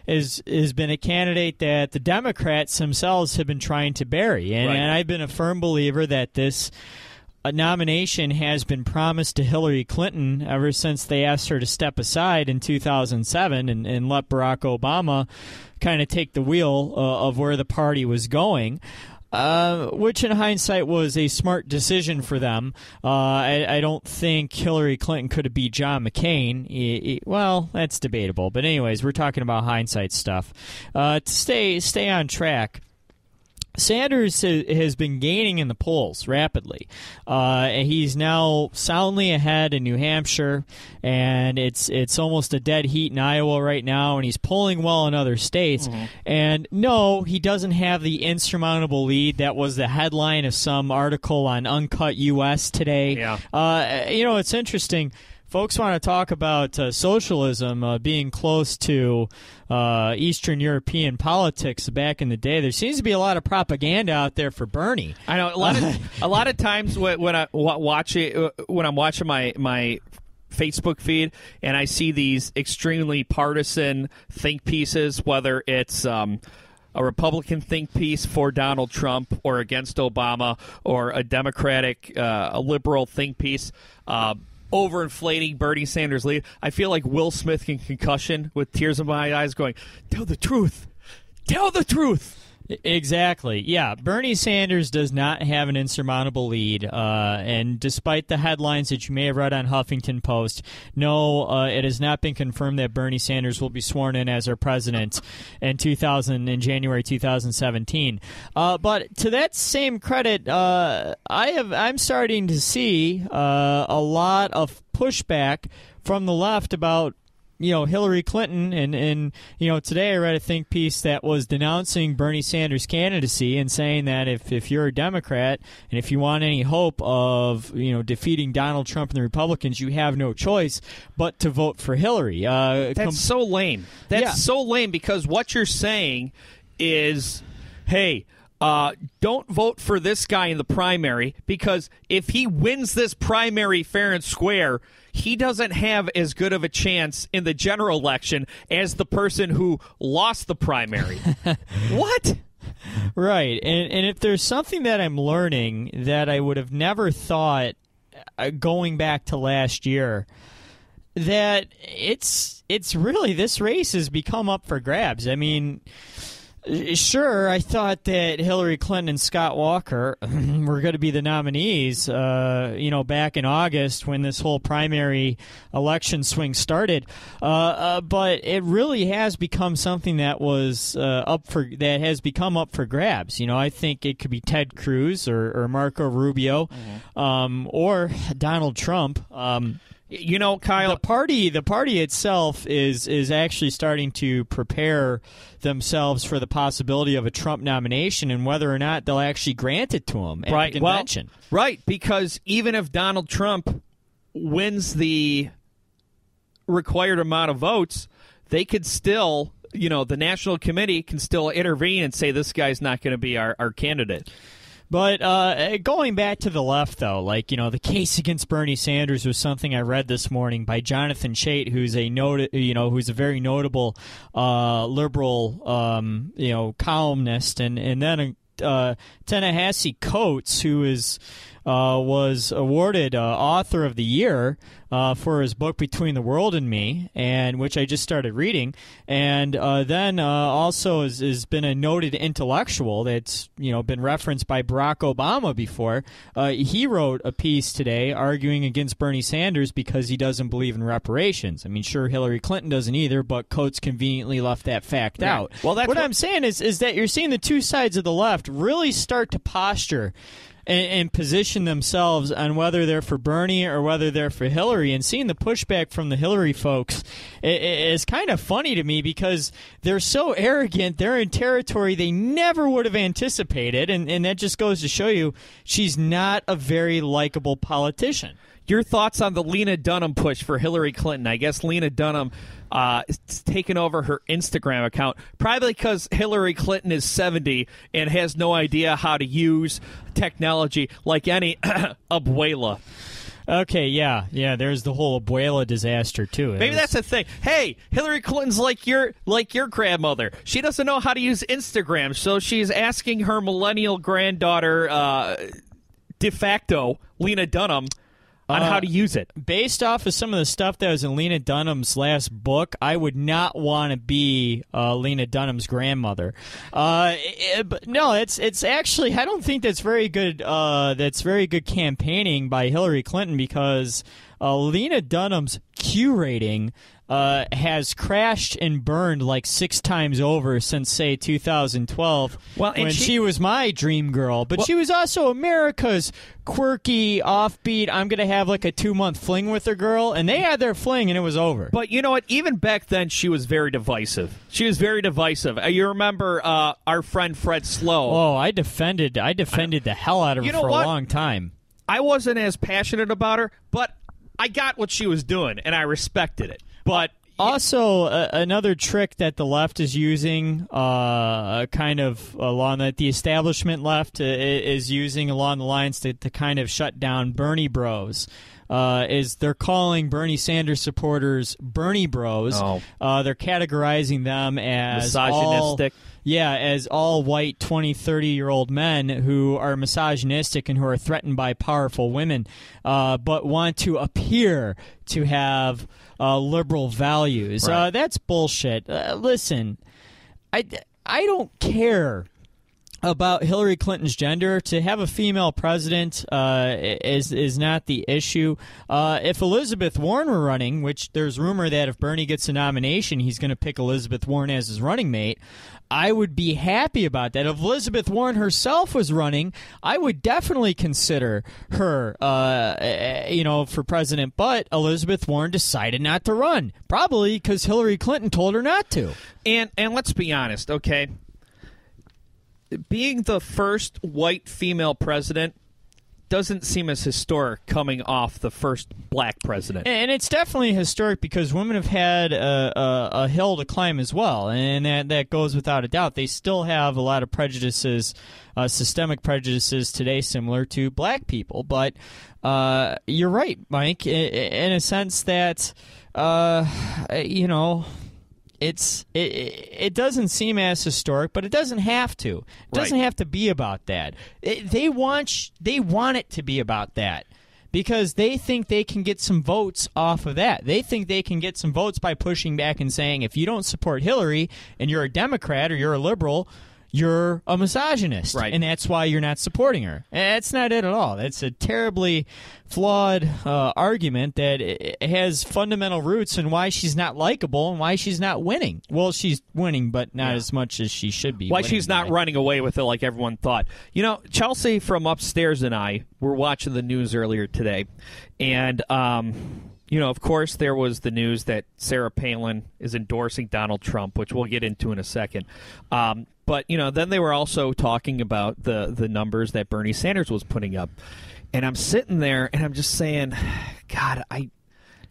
has been a candidate that the Democrats themselves have been trying to bury. And I've been a firm believer that this nomination has been promised to Hillary Clinton ever since they asked her to step aside in 2007 and let Barack Obama kind of take the wheel of where the party was going. Which in hindsight was a smart decision for them. I don't think Hillary Clinton could have beat John McCain. Well, that's debatable. But anyways, we're talking about hindsight stuff. To stay on track, Sanders has been gaining in the polls rapidly. He's now soundly ahead in New Hampshire, and it's almost a dead heat in Iowa right now, and he's polling well in other states. Mm-hmm. And no, he doesn't have the insurmountable lead that was the headline of some article on Uncut US today. Yeah. It's interesting. Folks want to talk about socialism being close to Eastern European politics back in the day. There seems to be a lot of propaganda out there for Bernie. I know a lot of times when I'm watching my Facebook feed and I see these extremely partisan think pieces, whether it's a Republican think piece for Donald Trump or against Obama, or a Democratic, a liberal think piece, overinflating Bernie Sanders' lead. I feel like Will Smith in Concussion with tears in my eyes going, "Tell the truth. Tell the truth." Exactly. Yeah, Bernie Sanders does not have an insurmountable lead, and despite the headlines that you may have read on Huffington Post, no, it has not been confirmed that Bernie Sanders will be sworn in as our president in January 2017. But to that same credit, I'm starting to see a lot of pushback from the left about Hillary Clinton, and today I read a think piece that was denouncing Bernie Sanders' candidacy and saying that if you're a Democrat and if you want any hope of defeating Donald Trump and the Republicans, you have no choice but to vote for Hillary. That's so lame. That's so lame, because what you're saying is, hey, don't vote for this guy in the primary, because if he wins this primary fair and square, he doesn't have as good of a chance in the general election as the person who lost the primary. What? Right. And if there's something that I'm learning that I would have never thought going back to last year, that it's really, this race has become up for grabs. I mean, sure, I thought that Hillary Clinton and Scott Walker were going to be the nominees, back in August when this whole primary election swing started. But it really has become something that was that has become up for grabs. I think it could be Ted Cruz or Marco Rubio, or Donald Trump. Kyle, the party itself is actually starting to prepare themselves for the possibility of a Trump nomination and whether or not they'll actually grant it to him at the convention. Right, because even if Donald Trump wins the required amount of votes, they could still, the National Committee can still intervene and say this guy's not going to be our candidate. But going back to the left, though, the case against Bernie Sanders was something I read this morning by Jonathan Chait, who's a very notable liberal, columnist, and then Ta-Nehisi Coates, who was awarded Author of the Year for his book Between the World and Me, and which I just started reading, and then also has been a noted intellectual that's been referenced by Barack Obama before. He wrote a piece today arguing against Bernie Sanders because he doesn't believe in reparations. I mean, sure, Hillary Clinton doesn't either, but Coates conveniently left that fact out. Well, that's what I'm saying is that you're seeing the two sides of the left really start to posture and position themselves on whether they're for Bernie or whether they're for Hillary. And seeing the pushback from the Hillary folks is kind of funny to me because they're so arrogant. They're in territory they never would have anticipated, and that just goes to show you she's not a very likable politician. Your thoughts on the Lena Dunham push for Hillary Clinton? I guess Lena Dunham is taking over her Instagram account, probably because Hillary Clinton is 70 and has no idea how to use technology like any abuela. Okay, yeah, there's the whole abuela disaster, too. Maybe that's the thing. Hey, Hillary Clinton's like your grandmother. She doesn't know how to use Instagram, so she's asking her millennial granddaughter, de facto, Lena Dunham, on how to use it. Based off of some of the stuff that was in Lena Dunham's last book, I would not want to be Lena Dunham's grandmother. But no, it's actually, I don't think that's very good. That's very good campaigning by Hillary Clinton because Lena Dunham's Q rating has crashed and burned like 6 times over since, say, 2012, when she was my dream girl. But she was also America's quirky, offbeat, I'm going to have like a 2-month fling with her girl, and they had their fling, and it was over. But you know what? Even back then, she was very divisive. You remember our friend Fred Slow. Oh, I defended the hell out of her for a long time. I wasn't as passionate about her, but I got what she was doing, and I respected it. But also, another trick that the left is using, kind of along that the establishment left is using along the lines to kind of shut down Bernie bros, is they're calling Bernie Sanders supporters Bernie bros. Oh. They're categorizing them as misogynistic. As all white 20, 30-year-old men who are misogynistic and who are threatened by powerful women, but want to appear to have liberal values. Right. That's bullshit. Listen, I don't care about Hillary Clinton's gender. To have a female president is not the issue. If Elizabeth Warren were running, which there's rumor that if Bernie gets a nomination, he's going to pick Elizabeth Warren as his running mate, I would be happy about that. If Elizabeth Warren herself was running, I would definitely consider her, for president. But Elizabeth Warren decided not to run, probably because Hillary Clinton told her not to. And let's be honest, okay? Being the first white female president doesn't seem as historic coming off the first black president. And it's definitely historic because women have had a hill to climb as well, and that goes without a doubt. They still have a lot of prejudices, systemic prejudices today similar to black people. But you're right, Mike, in a sense that, it doesn't seem as historic, but it doesn't have to. It doesn't have to be about that. They want it to be about that because they think they can get some votes off of that. They think they can get some votes by pushing back and saying, if you don't support Hillary and you're a Democrat or you're a liberal, you're a misogynist, and that's why you're not supporting her. And that's not it at all. That's a terribly flawed argument that has fundamental roots in why she's not likable and why she's not winning. Well, she's winning, but not as much as she should be. Why she's not running away with it like everyone thought. You know, Chelsea from upstairs and I were watching the news earlier today, and of course, there was the news that Sarah Palin is endorsing Donald Trump, which we'll get into in a second. But, then they were also talking about the numbers that Bernie Sanders was putting up. And I'm sitting there and I'm just saying, God,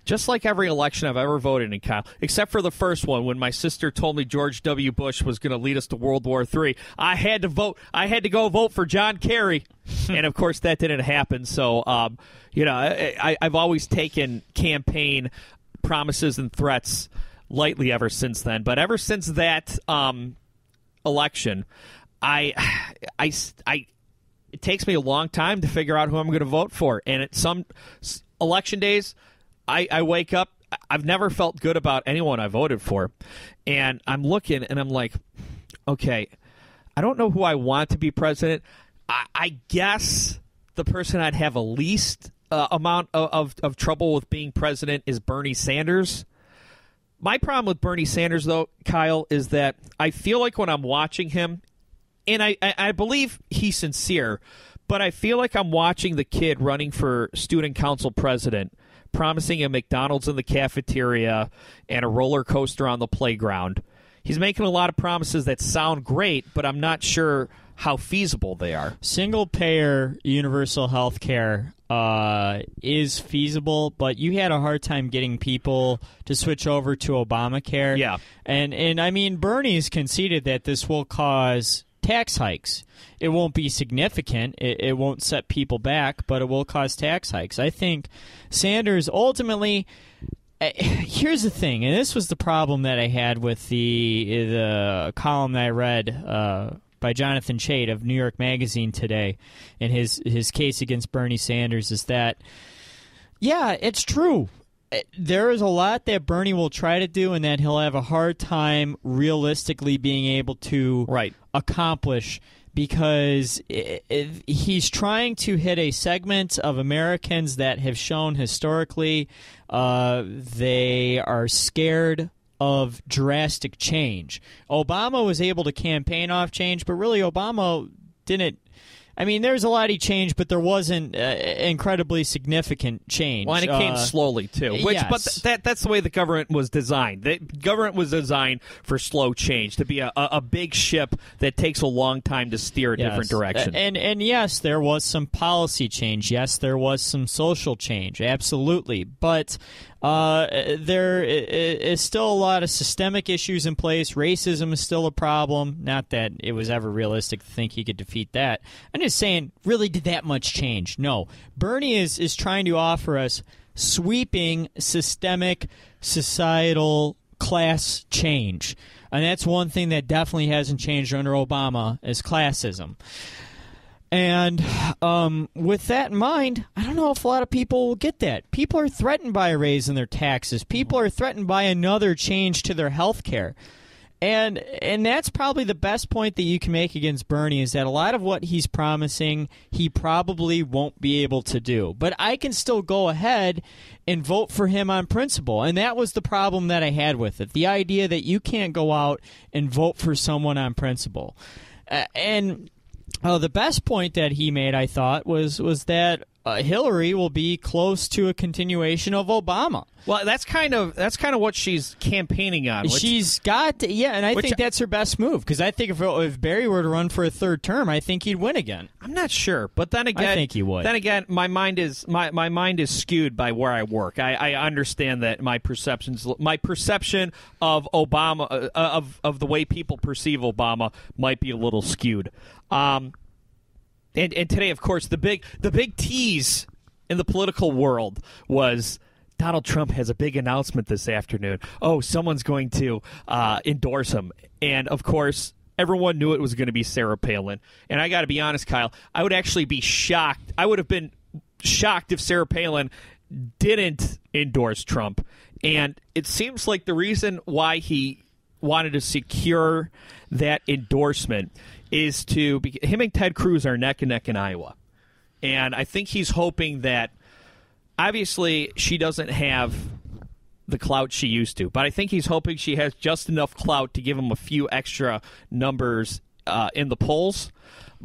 just like every election I've ever voted in, Kyle, except for the first one when my sister told me George W. Bush was going to lead us to World War III, I had to vote. I had to go vote for John Kerry. And, of course, that didn't happen. So, I've always taken campaign promises and threats lightly ever since then. But ever since that election, it takes me a long time to figure out who I'm going to vote for. And at some election days, I wake up, I've never felt good about anyone I voted for. And I'm looking and I'm like, okay, I don't know who I want to be president. I guess the person I'd have a least amount of trouble with being president is Bernie Sanders. My problem with Bernie Sanders, though, Kyle, is that I feel like when I'm watching him, and I believe he's sincere, but I feel like I'm watching the kid running for student council president, promising a McDonald's in the cafeteria and a roller coaster on the playground. He's making a lot of promises that sound great, but I'm not sure how feasible they are. Single-payer universal health care is feasible, but you had a hard time getting people to switch over to Obamacare. Yeah. And I mean, Bernie's conceded that this will cause tax hikes. It won't be significant. It won't set people back, but it will cause tax hikes. I think Sanders ultimately... Here's the thing, and this was the problem that I had with the column that I read by Jonathan Chait of New York Magazine today in his case against Bernie Sanders is that, yeah, it's true. There is a lot that Bernie will try to do and that he'll have a hard time realistically being able to accomplish because he's trying to hit a segment of Americans that have shown historically they are scared of drastic change. Obama was able to campaign off change, but really Obama didn't. I mean, there's a lot he changed, but there wasn't incredibly significant change. Well, and it came slowly, too. Yes. But that's the way the government was designed. The government was designed for slow change, to be a big ship that takes a long time to steer a different direction. And yes, there was some policy change. Yes, there was some social change. Absolutely. But there is still a lot of systemic issues in place. Racism is still a problem. Not that it was ever realistic to think he could defeat that. I'm just saying, really, did that much change? No. Bernie is trying to offer us sweeping, systemic, societal class change. And that's one thing that definitely hasn't changed under Obama is classism. And with that in mind, I don't know if a lot of people will get that. People are threatened by a raise in their taxes. People are threatened by another change to their health care. And that's probably the best point that you can make against Bernie, is that a lot of what he's promising, he probably won't be able to do. But I can still go ahead and vote for him on principle. And that was the problem that I had with it. The idea that you can't go out and vote for someone on principle. The best point that he made, I thought, was that Hillary will be close to a continuation of Obama. Well, that's kind of what she's campaigning on. She's got, and I think that's her best move, because I think if Barry were to run for a third term, I think he'd win again. I'm not sure, but then again, I think he would. Then again, my mind is skewed by where I work. I understand that my perception of Obama, of the way people perceive Obama, might be a little skewed. And today, of course, the big tease in the political world was Donald Trump has a big announcement this afternoon. Oh, someone's going to endorse him. And, of course, everyone knew it was going to be Sarah Palin. And I got to be honest, Kyle, I would actually be shocked. I would have been shocked if Sarah Palin didn't endorse Trump. And it seems like the reason why he wanted to secure that endorsement is him and Ted Cruz are neck and neck in Iowa. And I think he's hoping that, obviously, she doesn't have the clout she used to, but I think he's hoping she has just enough clout to give him a few extra numbers in the polls.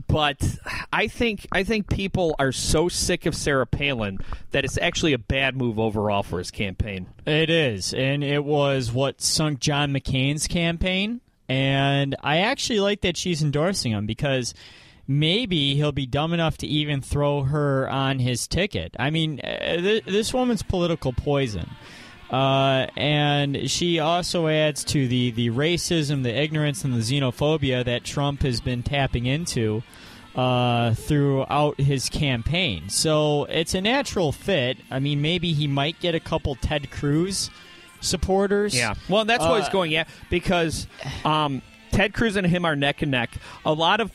But I think people are so sick of Sarah Palin that it's actually a bad move overall for his campaign. It is, and it was what sunk John McCain's campaign. And I actually like that she's endorsing him, because maybe he'll be dumb enough to even throw her on his ticket. I mean, this woman's political poison. And she also adds to the racism, the ignorance, and the xenophobia that Trump has been tapping into throughout his campaign. So it's a natural fit. I mean, maybe he might get a couple Ted Cruz supporters. Yeah. Well, that's what he's going at, because Ted Cruz and him are neck and neck. A lot of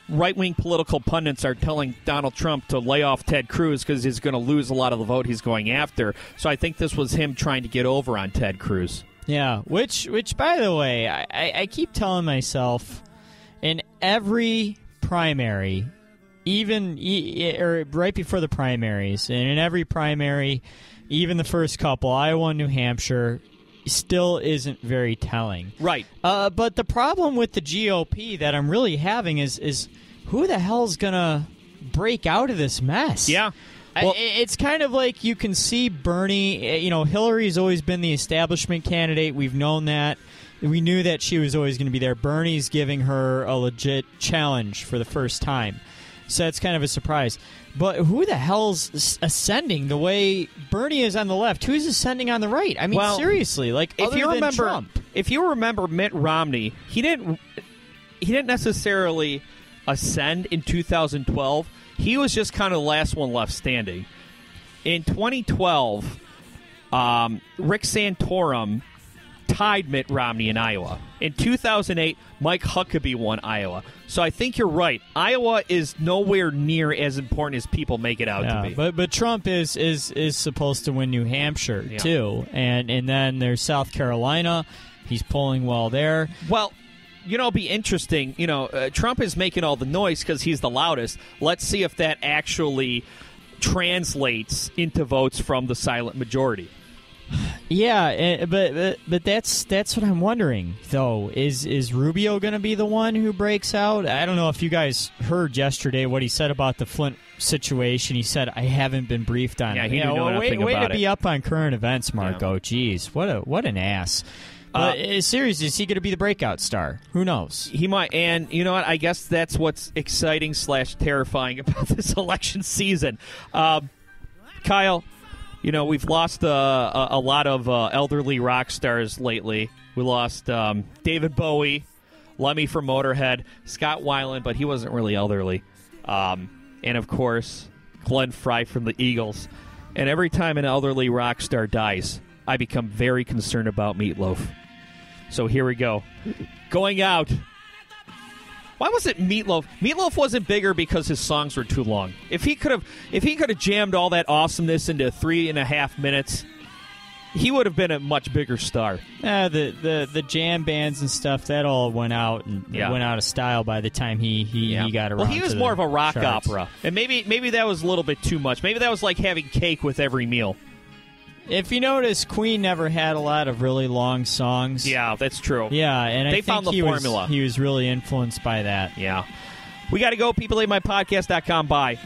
right-wing political pundits are telling Donald Trump to lay off Ted Cruz because he's going to lose a lot of the vote he's going after. So I think this was him trying to get over on Ted Cruz. Yeah, which by the way, I keep telling myself, in every primary, or right before the primaries, and in every primary, even the first couple, Iowa and New Hampshire, still isn't very telling. Right. But the problem with the GOP that I'm really having is who the hell's going to break out of this mess? Yeah. Well, it's kind of like you can see Bernie. Hillary's always been the establishment candidate. We've known that. We knew that she was always going to be there. Bernie's giving her a legit challenge for the first time. So that's kind of a surprise. But who the hell's ascending the way Bernie is on the left? Who's ascending on the right? I mean, seriously, like, if you remember, Trump. If you remember Mitt Romney, he didn't necessarily ascend in 2012. He was just kind of the last one left standing. In 2012, Rick Santorum tied Mitt Romney in Iowa. In 2008, Mike Huckabee won Iowa. So I think you're right. Iowa is nowhere near as important as people make it out to be. But Trump is supposed to win New Hampshire, too. And then there's South Carolina. He's polling well there. Well, it'll be interesting. Trump is making all the noise because he's the loudest. Let's see if that actually translates into votes from the silent majority. Yeah, but that's what I'm wondering, though. Is Rubio going to be the one who breaks out? I don't know if you guys heard yesterday what he said about the Flint situation. He said, "I haven't been briefed on it." Yeah, he knew nothing about it. Way to be up on current events, Marco. Yeah. Jeez, what an ass. But seriously, is he going to be the breakout star? Who knows? He might. And you know what? I guess that's what's exciting / terrifying about this election season. Kyle, we've lost a lot of elderly rock stars lately. We lost David Bowie, Lemmy from Motorhead, Scott Weiland, but he wasn't really elderly. And, of course, Glenn Frey from the Eagles. And every time an elderly rock star dies, I become very concerned about Meatloaf. So here we go. Going out. Why was it Meatloaf? Meatloaf wasn't bigger because his songs were too long. If he could have jammed all that awesomeness into 3.5 minutes, he would have been a much bigger star. The jam bands and stuff, that all went out and went out of style by the time he got around. Well, he was to more the of a rock charts. opera, and maybe that was a little bit too much. Maybe that was like having cake with every meal. If you notice, Queen never had a lot of really long songs. Yeah, that's true. Yeah, and I They think found the formula. He was really influenced by that. Yeah. We got to go. PeopleAteMyPodcast.com. Bye.